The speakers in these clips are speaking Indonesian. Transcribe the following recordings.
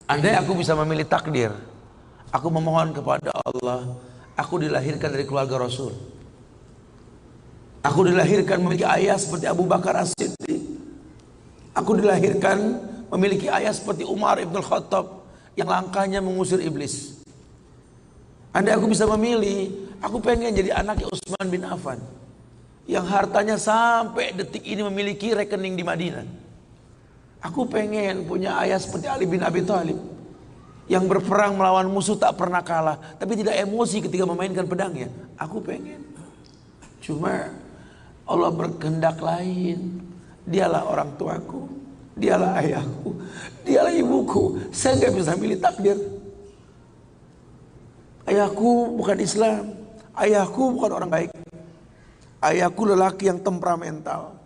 Andai aku bisa memilih takdir, aku memohon kepada Allah, aku dilahirkan dari keluarga Rasul. Aku dilahirkan memiliki ayah seperti Abu Bakar As-Siddiq. Aku dilahirkan memiliki ayah seperti Umar Ibn Khattab yang langkahnya mengusir iblis. Andai aku bisa memilih, aku pengen jadi anaknya Utsman bin Affan yang hartanya sampai detik ini memiliki rekening di Madinah. Aku pengen punya ayah seperti Ali bin Abi Thalib yang berperang melawan musuh tak pernah kalah, tapi tidak emosi ketika memainkan pedangnya. Aku pengen. Cuma Allah berkehendak lain. Dialah orang tuaku, dialah ayahku, dialah ibuku. Saya nggak bisa milih takdir. Ayahku bukan Islam, ayahku bukan orang baik. Ayahku lelaki yang temperamental.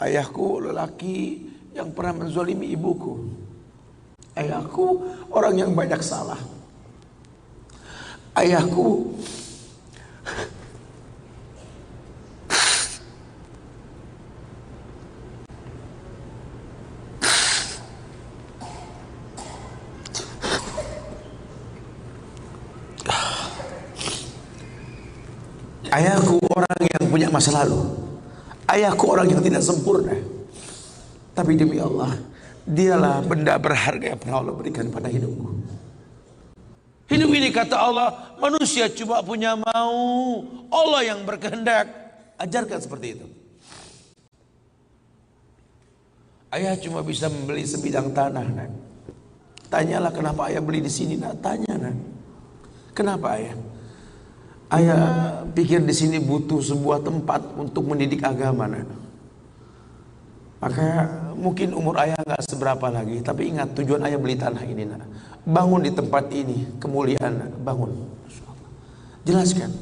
Ayahku lelaki yang pernah menzalimi ibuku. Ayahku orang yang banyak salah. Ayahku Ayahku orang yang punya masa lalu. Ayahku orang yang tidak sempurna. Tapi demi Allah, dialah benda berharga yang pernah Allah berikan pada hidupku. Hidup ini kata Allah, manusia cuma punya mau, Allah yang berkehendak. Ajarkan seperti itu. Ayah cuma bisa membeli sebidang tanah, nak. Tanyalah kenapa ayah beli di sini, nak. Tanya, nak. Kenapa ayah? Ayah pikir di sini butuh sebuah tempat untuk mendidik agama, nak. Maka mungkin umur ayah nggak seberapa lagi, tapi ingat tujuan ayah beli tanah ini, nak. Bangun di tempat ini, kemuliaan, nak. Bangun. Jelaskan.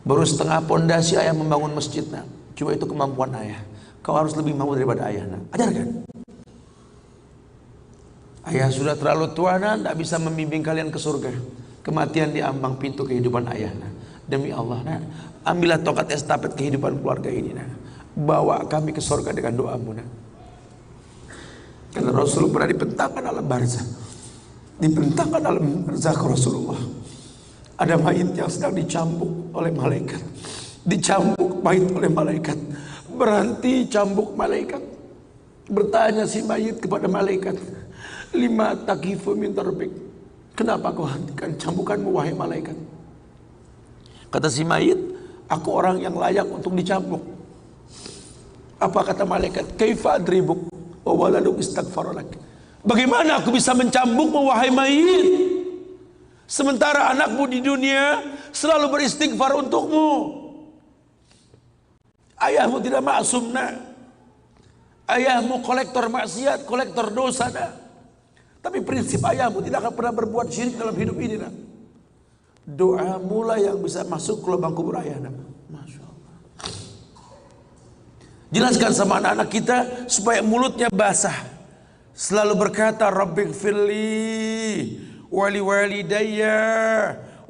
Baru setengah pondasi ayah membangun masjid, nak. Cuma itu kemampuan ayah. Kau harus lebih mampu daripada ayah, nak. Ajarkan. Ayah sudah terlalu tua, nak, tidak bisa membimbing kalian ke surga. Kematian di ambang pintu kehidupan ayah, nak. Demi Allah, nak, ambillah tongkat estafet kehidupan keluarga ini, nak. Bawa kami ke surga dengan doamu, nak. Karena Rasul pernah dibentangkan alam barzah. Dibentangkan alam barzah ke Rasulullah. Ada mayit yang sedang dicambuk oleh malaikat. Dicambuk mayit oleh malaikat. Berhenti cambuk malaikat. Bertanya si mayit kepada malaikat, lima takifu min tarbik. Kenapa kau hentikan cambukanmu wahai malaikat? Kata si mayit, aku orang yang layak untuk dicambuk. Apa kata malaikat? Kaifa adribuk wa waladuk istaghfaralak. Bagaimana aku bisa mencambukmu wahai mayit, sementara anakmu di dunia selalu beristighfar untukmu? Ayahmu tidak maksum, nak. Ayahmu kolektor maksiat, kolektor dosa, nak. Tapi prinsip ayahmu tidak akan pernah berbuat syirik dalam hidup ini, nak. Doa mula yang bisa masuk ke lubang kubur ayah, nak. Masya Allah. Jelaskan sama anak-anak kita supaya mulutnya basah. Selalu berkata, Rabbighfirli wali walidayya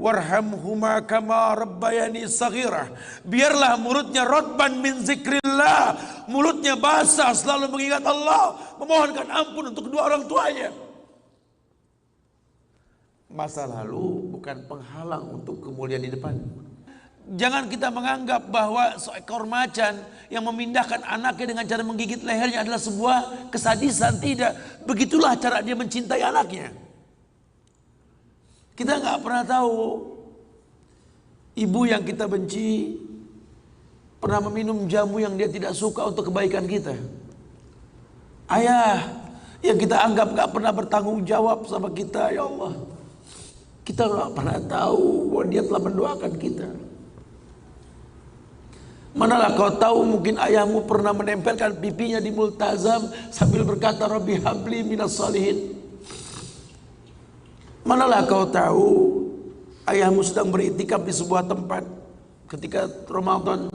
warhamhuma kama rabbayani saghirah. Biarlah mulutnya rotban min zikrillah, mulutnya basah selalu mengingat Allah, memohonkan ampun untuk kedua orang tuanya. Masa lalu bukan penghalang untuk kemuliaan di depan. Jangan kita menganggap bahwa seekor macan yang memindahkan anaknya dengan cara menggigit lehernya adalah sebuah kesadisan. Tidak. Begitulah cara dia mencintai anaknya. Kita nggak pernah tahu ibu yang kita benci pernah meminum jamu yang dia tidak suka untuk kebaikan kita. Ayah yang kita anggap nggak pernah bertanggung jawab sama kita, ya Allah. Kita nggak pernah tahu bahwa dia telah mendoakan kita. Manalah kau tahu mungkin ayahmu pernah menempelkan pipinya di multazam sambil berkata Rabbi habli minas salihin. Manalah kau tahu ayahmu sedang beriktikaf di sebuah tempat ketika Ramadan.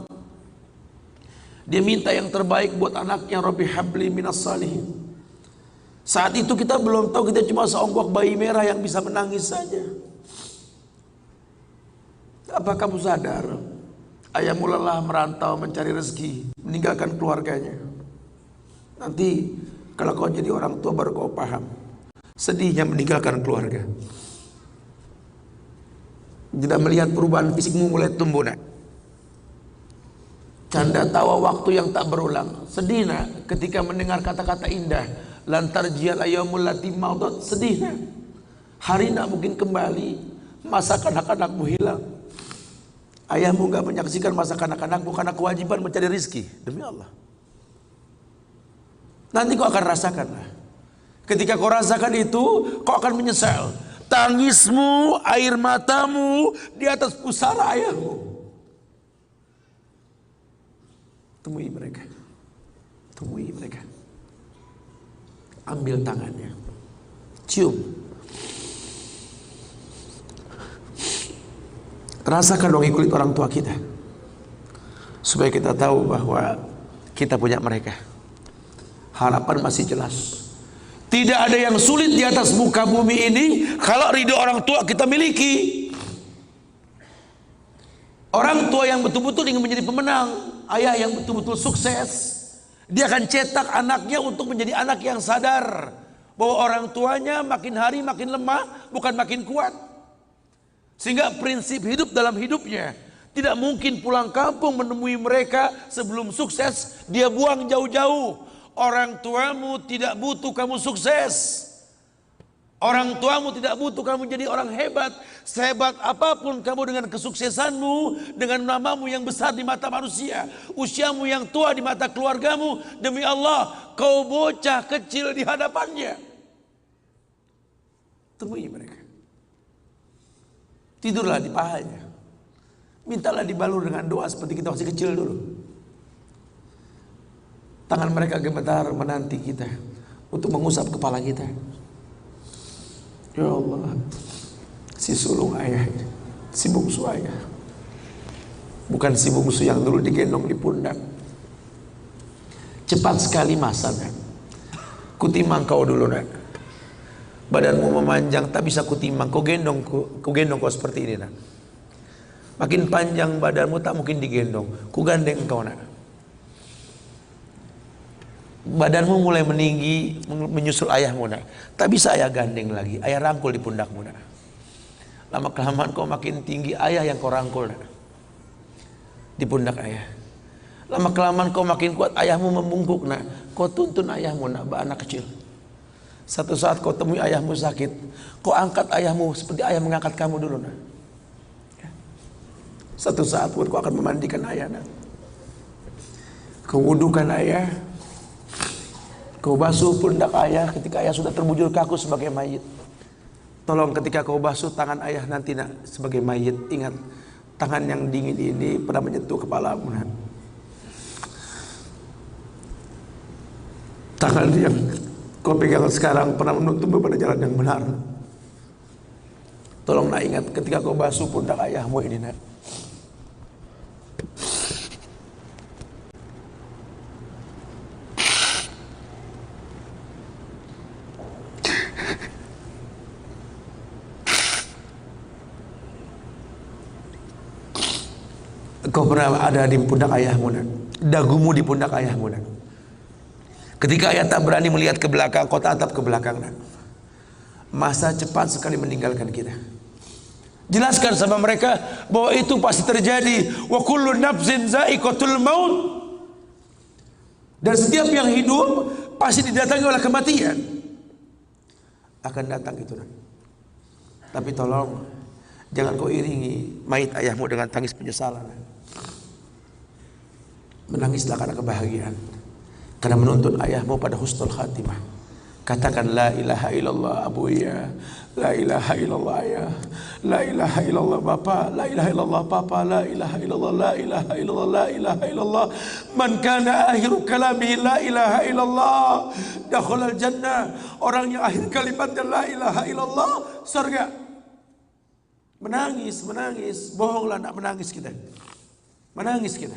Dia minta yang terbaik buat anaknya, Rabbi habli minas salihin. Saat itu kita belum tahu, kita cuma seonggok bayi merah yang bisa menangis saja. Apa kamu sadar? Ayahmu lelah merantau mencari rezeki, meninggalkan keluarganya. Nanti kalau kau jadi orang tua baru kau paham. Sedihnya meninggalkan keluarga. Tidak melihat perubahan fisikmu mulai tumbuh nak. Canda tawa waktu yang tak berulang. Sedih nak ketika mendengar kata-kata indah. Lantar jial ayamul lati maudat. Sedih nak. Hari nak mungkin kembali. Masa kanak-kanakmu hilang. Ayahmu gak menyaksikan masa kanak-kanakmu karena kewajiban mencari rizki. Demi Allah. Nanti kau akan rasakan lah. Ketika kau rasakan itu, kau akan menyesal. Tangismu, air matamu di atas pusara ayahmu. Temui mereka. Temui mereka. Ambil tangannya. Cium. Rasakan dong kulit orang tua kita. Supaya kita tahu bahwa kita punya mereka. Harapan masih jelas. Tidak ada yang sulit di atas muka bumi ini kalau ridho orang tua kita miliki. Orang tua yang betul-betul ingin menjadi pemenang, ayah yang betul-betul sukses, dia akan cetak anaknya untuk menjadi anak yang sadar bahwa orang tuanya makin hari makin lemah, bukan makin kuat. Sehingga prinsip hidup dalam hidupnya tidak mungkin pulang kampung menemui mereka sebelum sukses, dia buang jauh-jauh. Orang tuamu tidak butuh kamu sukses. Orang tuamu tidak butuh kamu jadi orang hebat. Sehebat apapun kamu dengan kesuksesanmu, dengan namamu yang besar di mata manusia, usiamu yang tua di mata keluargamu, demi Allah, kau bocah kecil di hadapannya. Temui mereka. Tidurlah di pahanya. Mintalah dibalur dengan doa seperti kita masih kecil dulu. Tangan mereka gemetar menanti kita untuk mengusap kepala kita. Ya Allah, si sulung ayah, si bungsu ayah, bukan si bungsu yang dulu digendong di pundak. Cepat sekali masa nak. Kutimang kau dulu nak. Badanmu memanjang tak bisa kutimang. Kau gendong kau seperti ini nak. Makin panjang badanmu tak mungkin digendong. Ku gandeng kau nak. Badanmu mulai meninggi menyusul ayahmu nak. Tak bisa ayah gandeng lagi. Ayah rangkul di pundakmu nak. Lama kelamaan kau makin tinggi, ayah yang kau rangkul nak. Di pundak ayah. Lama kelamaan kau makin kuat, ayahmu membungkuk nak. Kau tuntun ayahmu nak, anak kecil. Satu saat kau temui ayahmu sakit, kau angkat ayahmu seperti ayah mengangkat kamu dulu nak. Satu saat pun kau akan memandikan ayah nak. Kau wudukan ayah. Kau basuh pundak ayah ketika ayah sudah terbujur kaku sebagai mayit. Tolong ketika kau basuh tangan ayah nanti nak sebagai mayit, ingat tangan yang dingin ini pernah menyentuh kepalamu nak. Tangan yang kau pegang sekarang pernah menuntunmu pada jalan yang benar. Tolong nak ingat ketika kau basuh pundak ayahmu ini nak. Kau pernah ada di pundak ayahmu nak. Dagumu di pundak ayahmu nak. Ketika ayah tak berani melihat ke belakang, kau tatap ke belakang nak. Masa cepat sekali meninggalkan kita. Jelaskan sama mereka bahwa itu pasti terjadi. Wa kullu nafsin za'iqatul maut. Dan setiap yang hidup pasti didatangi oleh kematian. Akan datang itu nak. Tapi tolong jangan kau iringi mayit ayahmu dengan tangis penyesalan. Menangislah karena kebahagiaan, karena menuntun ayahmu pada husnul khatimah. Katakan la ilaha illallah abuya, la ilaha illallah ayah, la ilaha illallah bapa, la ilaha illallah papa, la ilaha illallah, la ilaha illallah, la ilaha illallah. Man kana akhiru kalamihi la ilaha illallah dakhalal jannah. Orang yang akhir kalimatnya la ilaha illallah, surga. Menangis, bohonglah nak menangis kita. Menangis kita.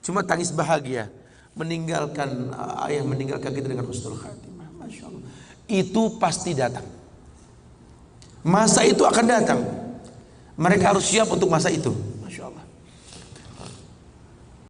Cuma tangis bahagia meninggalkan ayah meninggalkan kita dengan husnul khatimah. Masya Allah. Itu pasti datang. Masa itu akan datang. Mereka harus siap untuk masa itu.